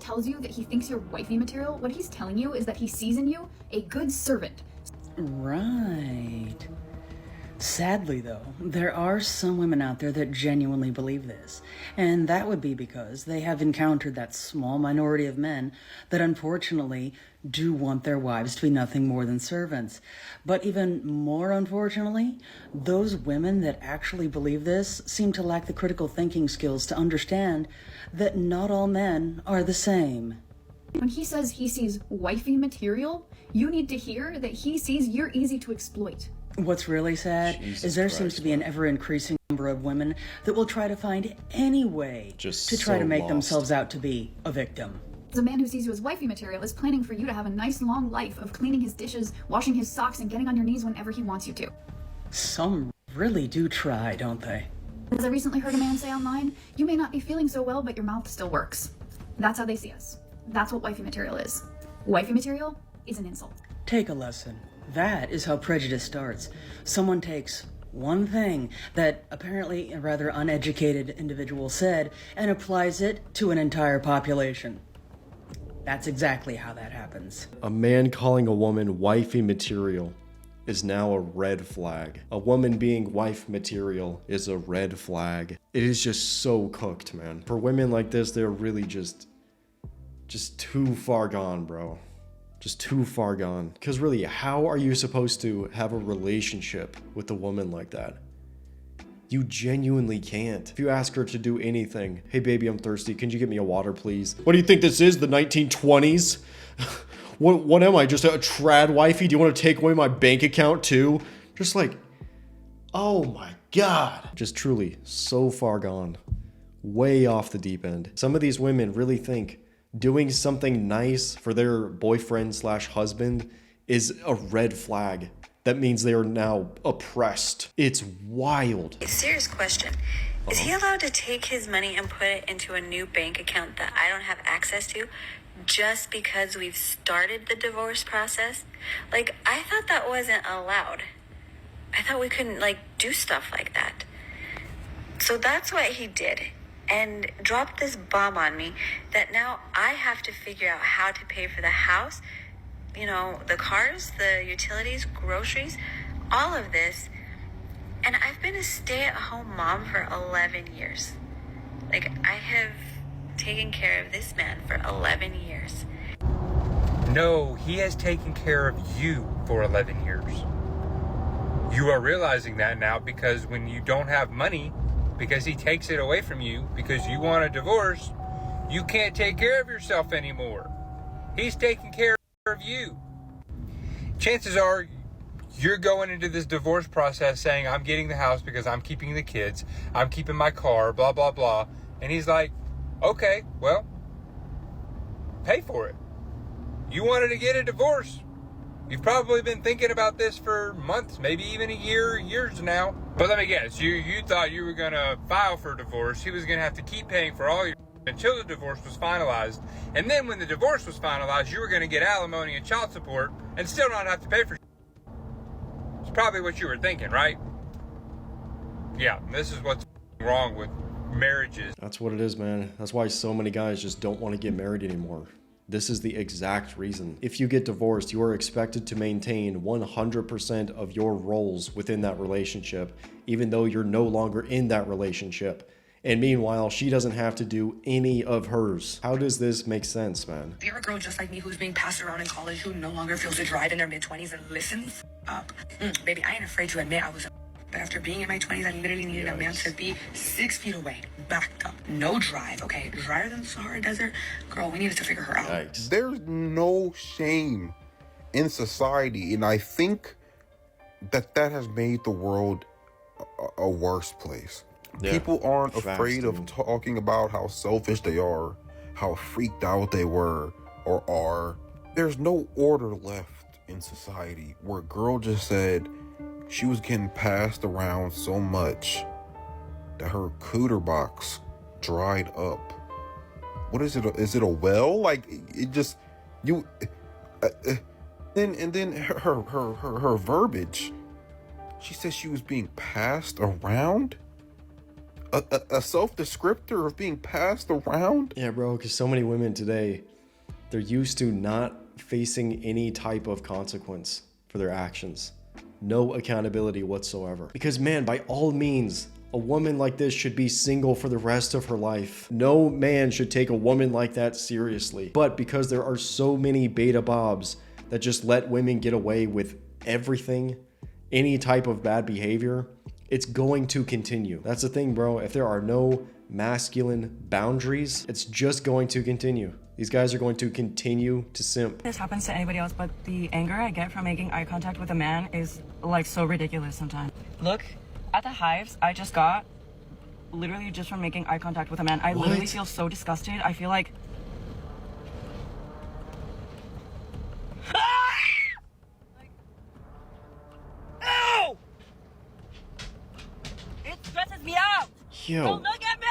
tells you that he thinks you're wifey material, what he's telling you is that he sees in you a good servant. Right. Sadly, though, there are some women out there that genuinely believe this, and that would be because they have encountered that small minority of men that unfortunately do want their wives to be nothing more than servants. But even more unfortunately, those women that actually believe this seem to lack the critical thinking skills to understand that not all men are the same. When he says he sees wifey material, you need to hear that he sees you're easy to exploit. What's really sad is there seems to be an ever-increasing number of women that will try to find any way to try to make themselves out to be a victim. The man who sees you as wifey material is planning for you to have a nice long life of cleaning his dishes, washing his socks, and getting on your knees whenever he wants you to. Some really do try, don't they? As I recently heard a man say online, you may not be feeling so well, but your mouth still works. That's how they see us. That's what wifey material is. Wifey material is an insult. Take a lesson. That is how prejudice starts. Someone takes one thing that apparently a rather uneducated individual said and applies it to an entire population. That's exactly how that happens. A man calling a woman wifey material is now a red flag. A woman being wife material is a red flag. It is just so cooked, man. For women like this, they're really just too far gone, bro. Just too far gone. Because really, how are you supposed to have a relationship with a woman like that? You genuinely can't. If you ask her to do anything, hey baby, I'm thirsty, can you get me a water please? What do you think this is, the 1920s? What am I, just a trad wifey? Do you want to take away my bank account too? Just like, oh my God. Just truly so far gone. Way off the deep end. Some of these women really think doing something nice for their boyfriend / husband is a red flag. That means they are now oppressed. It's wild. A serious question. Is he allowed to take his money and put it into a new bank account that I don't have access to just because we've started the divorce process? Like, I thought that wasn't allowed. I thought we couldn't, do stuff like that. So that's what he did. And dropped this bomb on me that now I have to figure out how to pay for the house, the cars, the utilities, groceries, all of this. And I've been a stay-at-home mom for 11 years. I have taken care of this man for 11 years. No, he has taken care of you for 11 years. You are realizing that now because when you don't have money, because he takes it away from you, because you want a divorce, you can't take care of yourself anymore. He's taking care of you. Chances are you're going into this divorce process saying, I'm getting the house because I'm keeping the kids, I'm keeping my car, blah, blah, blah. And he's like, okay, well, pay for it. You wanted to get a divorce. You've probably been thinking about this for months, maybe even years now. But let me guess, you thought you were gonna file for divorce. He was gonna have to keep paying for all your until the divorce was finalized. And then when the divorce was finalized, you were gonna get alimony and child support and still not have to pay for. It's probably what you were thinking, right? Yeah, this is what's wrong with marriages. That's what it is, man. That's why so many guys just don't want to get married anymore. This is the exact reason. If you get divorced, you are expected to maintain 100% of your roles within that relationship, even though you're no longer in that relationship. And meanwhile, she doesn't have to do any of hers. How does this make sense, man? If you're a girl just like me who's being passed around in college who no longer feels the drive in their mid-20s and listens up, baby, I ain't afraid to admit I was a but after being in my 20s, I literally needed a man to be 6 feet away, backed up, no drive, okay? Drier than the Sahara Desert. Girl, we needed to figure her out. Yikes. There's no shame in society, and I think that has made the world a worse place. Yeah, people aren't facts, afraid dude. of talking about how selfish they are, how freaked out they were or are. There's no order left in society where a girl just said she was getting passed around so much that her cooter box dried up. What is it? Is it a well? Like, it just, you, then her verbiage. She said she was being passed around. a self-descriptor of being passed around? Yeah, bro, because so many women today, they're used to not facing any type of consequence for their actions. No accountability whatsoever. Because man, by all means, a woman like this should be single for the rest of her life. No man should take a woman like that seriously. But because there are so many beta bobs that just let women get away with everything, any type of bad behavior, it's going to continue. That's the thing, bro. If there are no masculine boundaries, it's just going to continue. These guys are going to continue to simp. This happens to anybody else, but the anger I get from making eye contact with a man is like so ridiculous sometimes. Look at the hives I just got, literally just from making eye contact with a man. I literally feel so disgusted. I feel like... Ow! It stresses me out! Yo. Don't look at me!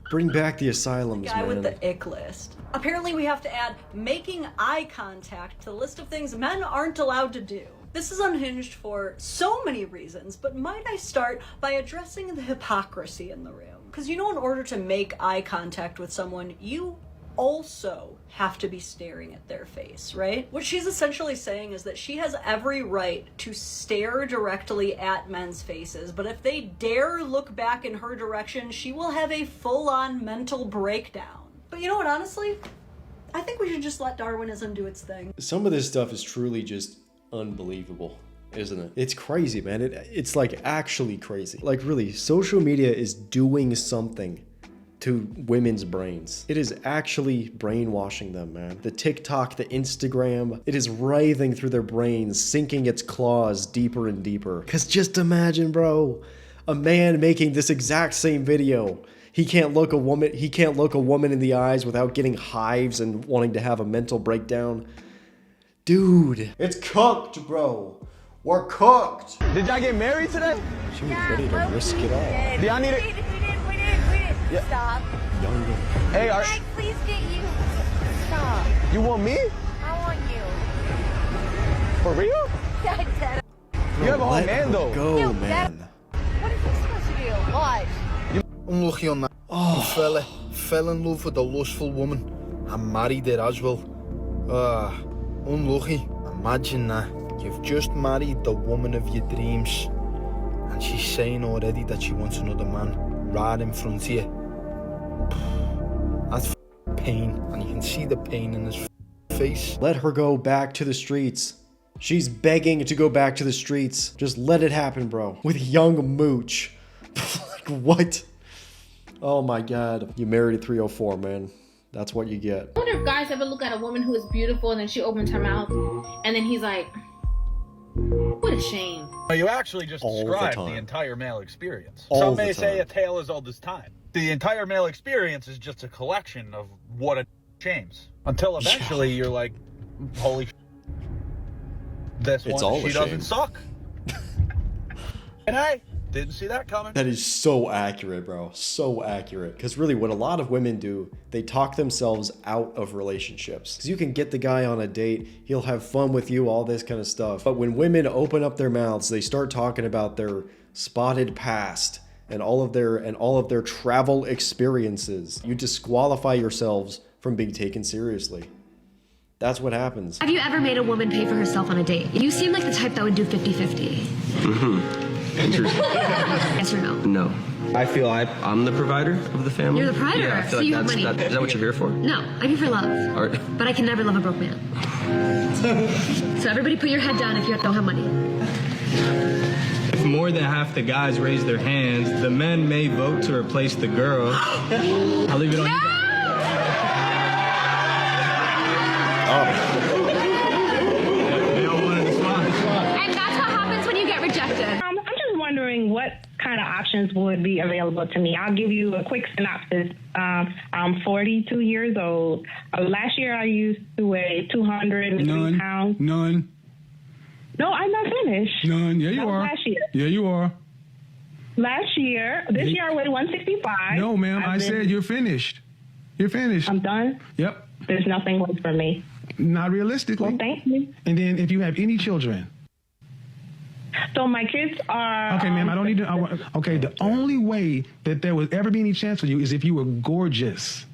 Bring back the asylums, Guy man. with the ick list. Apparently we have to add making eye contact to the list of things men aren't allowed to do. This is unhinged for so many reasons, but might I start by addressing the hypocrisy in the room? Because in order to make eye contact with someone, you also have to be staring at their face, right? What she's essentially saying is that she has every right to stare directly at men's faces, but if they dare look back in her direction, she will have a full-on mental breakdown. But you know what, honestly? I think we should just let Darwinism do its thing. Some of this stuff is truly just unbelievable, isn't it? It's crazy, man. It's like actually crazy. Like really, social media is doing something to women's brains. It is actually brainwashing them, man. The TikTok, the Instagram, it is writhing through their brains, sinking its claws deeper and deeper. Cause just imagine, bro, a man making this exact same video. He can't look a woman in the eyes without getting hives and wanting to have a mental breakdown. Dude, it's cooked, bro. We're cooked. Did y'all get married today? She was ready to risk it all. Do y'all need it? We did. Yeah. Stop. Younger. Hey, Can I please get you? Stop. You want me? I want you. For real? Yeah, Dad. You have a whole man though. Go, man. What is he supposed to do? What? Unlucky on that. The fell in love with a lustful woman and married her as well. Unlucky. Imagine that. You've just married the woman of your dreams and she's saying already that she wants another man right in front of you. That's pain, and you can see the pain in his face. Let her go back to the streets. She's begging to go back to the streets. Just let it happen, bro. With young mooch. Like, what? Oh my god. You married a 304, man. That's what you get. I wonder if guys ever look at a woman who is beautiful and then she opens her mouth and then he's like, what a shame. You actually just described the entire male experience. Some may say a tale as old as time. The entire male experience is just a collection of what a shames. Until eventually you're like, holy sh**, this one, she doesn't suck. And hey, didn't see that coming. That is so accurate, bro. So accurate. Because really what a lot of women do, they talk themselves out of relationships. Because you can get the guy on a date, he'll have fun with you, all this kind of stuff. But when women open up their mouths, they start talking about their spotted past and all of their travel experiences. You disqualify yourselves from being taken seriously. That's what happens. Have you ever made a woman pay for herself on a date? You seem like the type that would do 50-50. Mm-hmm. Interesting. Yes or no? No. I feel I'm the provider of the family. You're the provider, Yeah, I feel so like you have money. Is that what you're here for? No, I'm here for love. But I can never love a broke man. So everybody put your head down if you don't have money. If more than half the guys raise their hands, the men may vote to replace the girl. I'll leave it on you guys. And that's what happens when you get rejected. I'm just wondering what kind of options would be available to me. I'll give you a quick synopsis. I'm 42 years old. Last year I used to weigh 203 pounds. None. No, I'm not finished. None. Yeah, you are. Last year. Yeah, you are. This year I weighed 165. No, ma'am. I said you're finished. You're finished. I'm done? Yep. There's nothing left for me. Not realistically. Well, thank you. And then if you have any children. So my kids are. Okay, ma'am, I don't need to. Okay, the only way that there would ever be any chance for you is if you were gorgeous.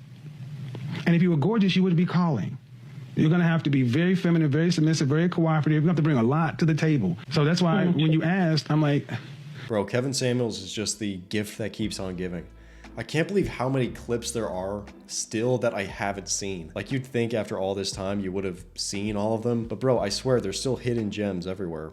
And if you were gorgeous, you wouldn't be calling. You're going to have to be very feminine, very submissive, very cooperative. You have to bring a lot to the table. So that's why when you asked, I'm like... Bro, Kevin Samuels is just the gift that keeps on giving. I can't believe how many clips there are still that I haven't seen. Like, you'd think after all this time you would have seen all of them. But bro, I swear there's still hidden gems everywhere.